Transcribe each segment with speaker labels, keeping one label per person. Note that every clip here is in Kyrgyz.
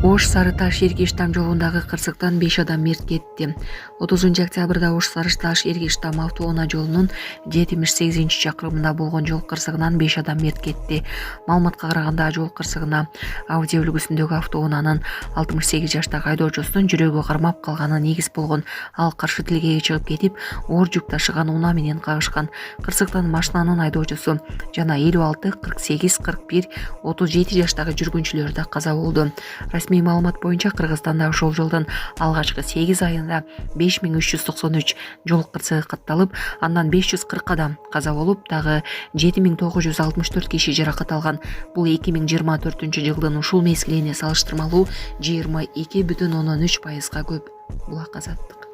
Speaker 1: Ош Сарыташ Эргиштам жолундагы кырсыктан 5 адам мерт кетти. 30 октябрда Ош Сарыташ Эргиштам автоунаа жолунун 78 чакырымында болгон жол кырсыгынан 5 адам мерт кетти. Маалыматка караганда жол кырсыгына Audi үлгүсүндөгү автоунаанын 68 жаштагы айдоочусунун жүрөгү кармап калганы негиз болгон. Ал каршы тилгеге чыгып кетип, оор жүк ташыган унаа менен кагышкан. Кырсыктан машинанын айдоочусу жана 56, 48, 41, 37 жаштагы жүргүнчүлөр да каза болду. Расмий маалымат боюнча Кыргызстанда ошол жылдын алгачкы 8 айында 5393 жол кырсыгы катталып, андан 540 адам каза болуп, дагы 7964 киши жаракат алган. Бул 2024 жылдын ушул мезгилине салыштырмалуу 22,3%га көп. Бул азаттык.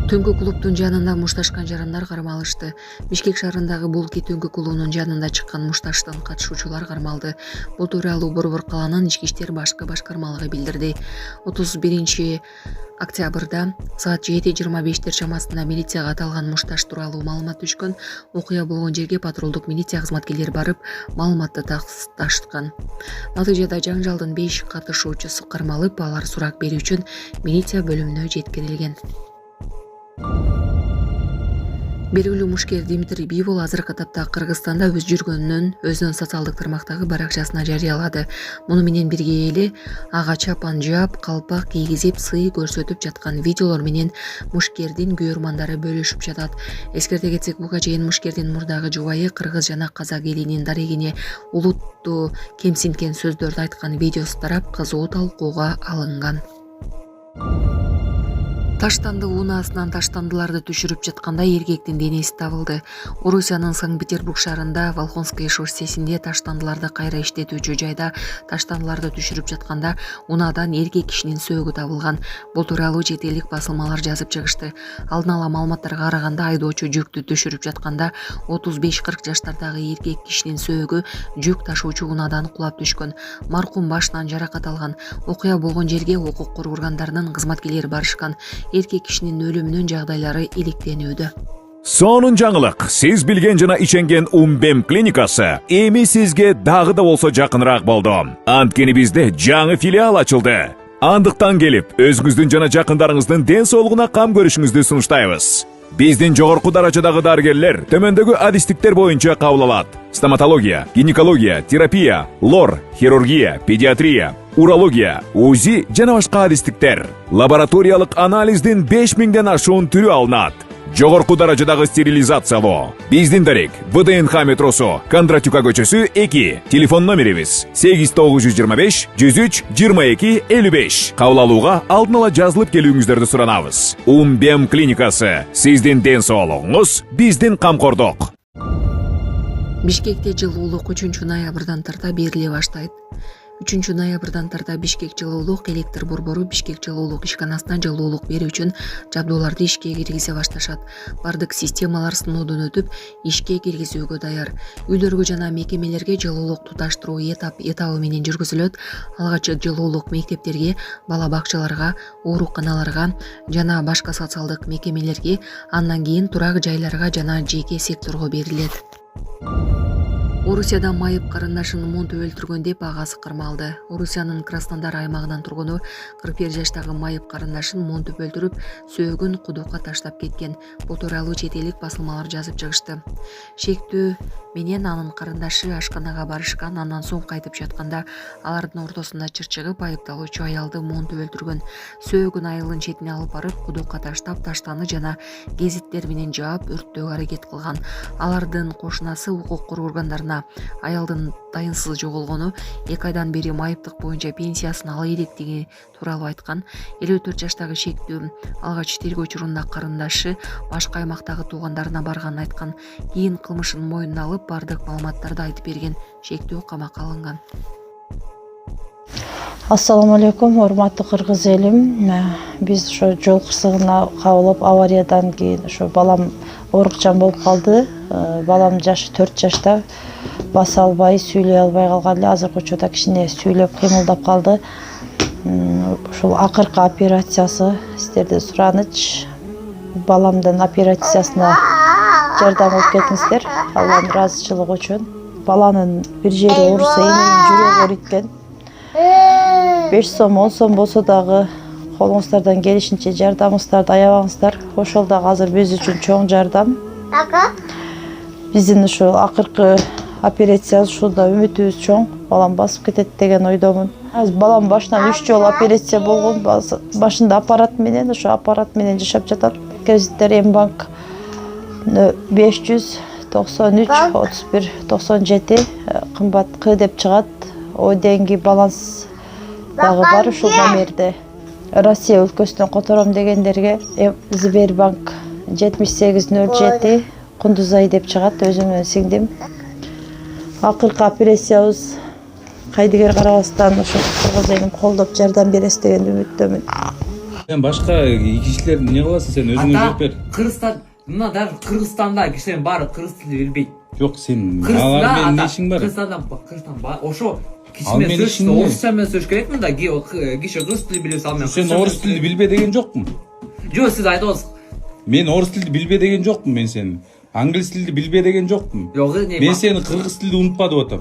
Speaker 1: Түнгү клубдун жанында мушташкан жарандар кармалышты. Бишкек шаарындагы Булки түнгү клубунун жанында чыккан мушташтан катышуучулар кармалды. Бул тууралуу Борбор калаанын ички иштер башкармалыгы билдирди. 31 октябрда саат 7:25 чамасында милицияга аталган мушташ тууралуу маалымат түшкөн. Окуя болгон жерге патрулдук милиция кызматкерлери барып, маалыматты тасташкан. Натыйжада жаңжалдын 5 катышуучусу кармалып, алар сурак берүү үчүн милиция бөлүмүнө жеткирилген. Белгилүү мушкер Дмитрий Бивол азыркы тапта Кыргызстанда өз жүргөнүн өзүнүн социалдык тармактагы баракчасына жарыялады. Муну менен бирге эле ага чапан жаап, калпак кийгизип, сый көрсөтүп жаткан видеолор менен мушкердин күйөрмандары бөлүшүп жатат. Эскерте кетсек, буга чейин мушкердин мурдагы жубайы кыргыз жана казак элинин дарегине улутту кемсинткен сөздөрдү айткан видеосу тарап, кызуу талкууга алынган. Таштанды унаасынан таштандыларды түшүрүп жатканда эркектин денеси табылды. Орусиянын Санкт-Петербург шаарында Волхонское шоссесинде таштандыларды кайра иштетүүчү жайда таштандыларды түшүрүп жатканда унаадан эркек кишинин сөөгү табылган. Бул тууралуу чет элдик басылмалар жазып чыгышты. Алдын ала маалыматтарга караганда айдоочу жүктү түшүрүп жатканда 35-40 жаштардагы эркек кишинин сөөгү жүк ташуучу унаадан кулап түшкөн. Маркум башынан жаракат алган. Окуя болгон жерге укук коргоо органдарынын кызматкерлери барышкан. Эркек кишинин өлүмүнүн жагдайлары иликтенүүдө.
Speaker 2: Сонун жаңылык. Сиз билген жана иченген Умбем клиникасы эми сизге дагы да болсо жакыныраак болду. Анткени бизде жаңы филиал ачылды. Андыктан келип, өзүңүздүн жана жакындарыңыздын ден соолугуна кам көрүшүңүздү сунуштайбыз. Биздин жогорку даражадагы дарыгерлер төмөндөгү адистиктер боюнча кабыл алат: стоматология, гинекология, терапия, лор, хирургия, педиатрия, урология, УЗИ жана башка адистиктер. Лабораториялык анализдин 5000ден ашуун түрү алынат. Жогорку даражадагы стерилизациялоо. Биздин дарек ВДНХ метросу, Кондратюка көчөсү 2. Телефон номерибиз 8925 103 22 55. Кабыл алууга алдын ала жазылып келүүңүздөрдү суранабыз. Умбем клиникасы. Сиздин ден соолугуңуз, биздин камкордук.
Speaker 1: Бишкекте жылуулук 3 ноябрдан тарта бериле баштайт. 3 ноябрдан тарта Бишкек жылуулук электр борбору Бишкек жылуулук ишканасына жылуулук берүү үчүн жабдууларды ишке киргизе башташат. Бардык системалар сыноодон өтүп, ишке киргизүүгө даяр. Үйлөргө жана мекемелерге жылуулук туташтыруу этабы менен жүргүзүлөт. Алгач жылуулук мектептерге, бала бакчаларга, ооруканаларга жана башка социалдык мекемелерге, андан кийин турак жайларга жана жеке секторго берилет. Орусияда майып карындашын монтуп өлтүргөн деп агасы кармалды. Орусиянын Краснодар аймагынан тургуну 41 жаштагы майып карындашын монтуп өлтүрүп, сөөгүн кудукка таштап кеткен. Бул тууралуу чет элдик басылмалар жазып чыгышты. Шектүү менен анын карындашы ашканага барышкан, андан соң кайтып жатканда алардын ортосунда чыр чыгып, айыпталуучу аялды монтуп өлтүргөн. Сөөгүн айылдын четине алып барып, кудукка таштап, таштаны жана гезиттер менен жаап, өрттөөгө аракет кылган. Алардын кошунасы укук коргоо органдарына аялдын тайынсыз жоголгону, 2 айдан бери майыптык боюнча пенсиясын ала электиги тууралуу айткан. 54 жаштагы шектүү алгач тергөө учурунда карындашы башка аймактагы туугандарына барганын айткан. Кийин кылмышын мойнуна алып, бардык маалыматтарды айтып берген. Шектүү камакка алынган.
Speaker 3: Ассаламу алейкум, урматтуу кыргыз элим. Биз ошо жол кырсыгына кабылып, авариядан кийин ошо балам оорукчан болуп калды. Балам жашы 4 жашта, баса албай, сүйлөй албай калган эле. Азыркы учурда кичине сүйлөп кыймылдап калды. Ушул акыркы операциясы сиздерден сураныч. Баламдын операциясына жардам алып кетиңиздер. Алланын ыраазычылыгы үчүн. Баланын бир жери ооруса, эненин жүрөгү ээриткен. 5 сом 10 сом болсо дагы колуңуздардан келишинче жардамыңыздарды аябаңыздар. Ошол дагы азыр биз үчүн чоң жардам. Биздин ушу акыркы операция ушунда үмүтүбүз чоң. Балам басып кетет деген ойдомун. Азыр балам башынан 3 жолу операция болгон. Башында аппарат менен, ошо аппарат менен жашап жатат. Кредиттер Мбанк 593 31 97 кымбат К деп чыгат. О деньги баланс дагы бар ушул номерде. Россия өлкөсүнөн котором дегендерге Сбербанк 7807 Кундузай деп чыгат, өзүм менен сиңдим. Акыркы операциябыз кайдыгер карабастан ошо кыргыз элин колдоп жардам бересиз деген үмүттөмүн.
Speaker 4: Сен башка кишилер эмне кыласың, сен өзүңө жооп бер.
Speaker 5: Кыргызстан, мына даже Кыргызстанда кишилердин баары кыргыз тилин билбейт.
Speaker 4: Жок, сен алар менен эмне ишиң бар?
Speaker 5: Кыргызстан бар. Ошо
Speaker 4: Ал
Speaker 5: киши
Speaker 4: менен
Speaker 5: менен
Speaker 4: ишиң эмне?
Speaker 5: орусча менен сөйлөш керек мында. Киши кыргыз тилин билбесе ал менен.
Speaker 4: Сен орус тилди билбе деген жокмун.
Speaker 5: Жок, сиз айтабыз.
Speaker 4: Мен орус тилди билбе деген жокмун, мен сени. Англис тилди билбе деген жокмун.
Speaker 5: Жок, не?
Speaker 4: Мен сени кыргыз тилди унутпадып атам.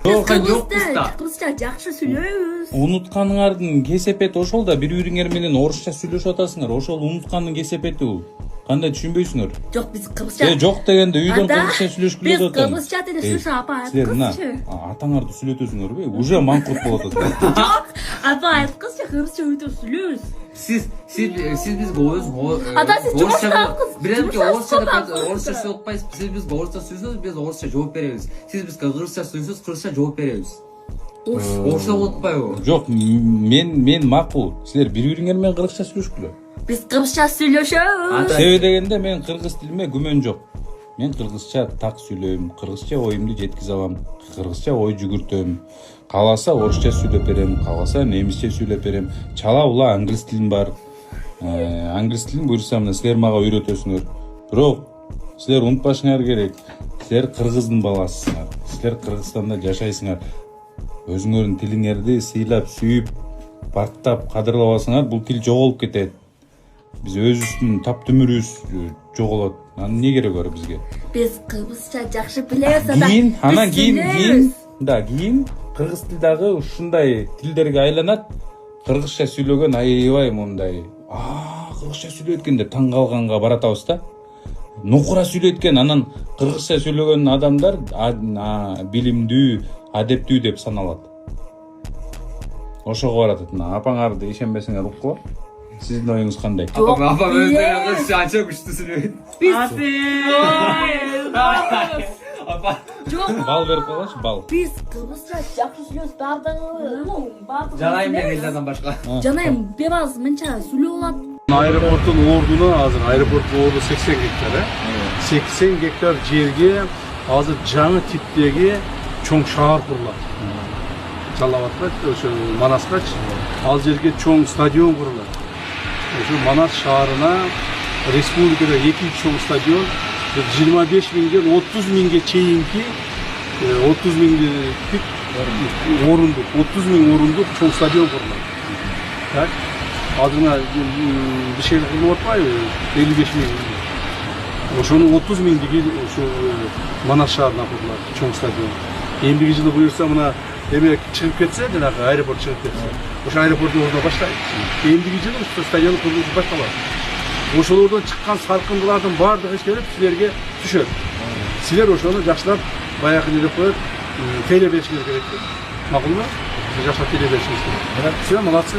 Speaker 6: Кыргызча жакшы сүйлөйбүз.
Speaker 4: Унутканыңардын кесепети ошол да, бири-бириңер менен орусча сүйлөшүп атасыңар. Ошол унуткандын кесепети бул. Кандай түшүнбөйсүңөр?
Speaker 6: Жок, биз кыргызча.
Speaker 4: Жок дегенде үйдөн кыргызча сүйлөшкүлө
Speaker 6: Биз
Speaker 4: атам.
Speaker 6: кыргызча деле сүйлөшүп апа
Speaker 4: Силер мына
Speaker 6: айткызчы.
Speaker 4: атаңарды сүйлөтөсүңөрбү? Уже маңкурт болуп атасыңар.
Speaker 6: Жок, апа айткызчы, кыргызча үйдө сүйлөйбүз.
Speaker 5: Сиз бизге өзүңүз
Speaker 6: Ата, сиз жумушта кыз.
Speaker 5: Билемки орусча сөйлөп атпайсыз. Сиз бизге орусча сүйлөсөңүз, биз орусча жооп беребиз. Сиз бизге кыргызча сүйлөсөңүз, кыргызча жооп беребиз. Орусча болуп атпайбы?
Speaker 4: Жок, мен макул. Силер бири-бириңер менен кыргызча сүйлөшкүлө.
Speaker 6: Биз кыргызча сүйлөшөбүз.
Speaker 4: Себеби дегенде мен кыргыз тилиме күмөн жок. Мен кыргызча так сүйлөйм, кыргызча оюмду жеткизе алам, кыргызча ой жүгүртөм. Кааласа орусча сүйлөп берем, кааласа немисче сүйлөп берем. Чала ула англис тилим бар. Англис тилин буюрса мына силер мага үйрөтөсүңөр. Бирок силер унутпашыңар керек. Силер кыргыздын баласысыңар. Силер Кыргызстанда жашайсыңар. Өзүңөрдүн тилиңерди сыйлап, сүйүп, бактап, кадырлабасыңар, бул тил жоголуп кетет. Биз өзүбүздүн таптүмүрүбүз жоголот. Анын эмне кереги бар бизге?
Speaker 6: Биз кыргызча жакшы билебиз ата.
Speaker 4: Кийин кыргыз тил дагы ушундай тилдерге айланат. Кыргызча сүйлөгөн аябай мындай, кыргызча сүйлөйт деп таң калганга баратабыз да. Нукура сүйлөйт, анан кыргызча сүйлөгөн адамдар билимдүү, адептүү деп саналат. Ошого баратат. Апаңарды ишенбесиңер уккула. Сиздин оюңуз кандай?
Speaker 5: Апам өздөрү кыргызча анча күчтүү сүйлөйт. Апа,
Speaker 4: Бал берип койгончу, бал.
Speaker 6: Биз кыргызча жакшы сүйлөйбүз, баардыгы.
Speaker 5: жарайм мен элдерден башка.
Speaker 6: Жанайым бебаз мынча сүйлөп алат.
Speaker 7: Аэропорттун ордуна азыр аэропорттун орду 80 гектар, 80 гектар жерге азыр жаңы типтеги чоң шаар курулат. Жалал Абадка, ошо Манаскачы, ал жерге чоң стадион курулат. Ошо Манас шаарына республикада экинчи чоң стадион 25 миңден 30 миңге чейинки 30 миңдик орундук, 30 миң орундук чоң стадион курулат. Так. Адына bir şey курулуп атпайбы? 55 миң. Ошонун 30 миңдиги ошо Манас шаарына курулат чоң стадион. Эмдиги жылы буюрса мына эме чыгып кетсе, жанагы аэропорт чыгып кетсе, ошо аэропорттун ордуна баштайт. Эмдиги жылы ошо стадион курулушу башталат. Ошолордон чыккан салкындылардын баардыгы келип силерге түшөт. Силер ошону жакшылап баягы эле коюп, теле беришиңер керек. Макулбу? Жакшылап теле беришиңиз керек. Все, молодцы.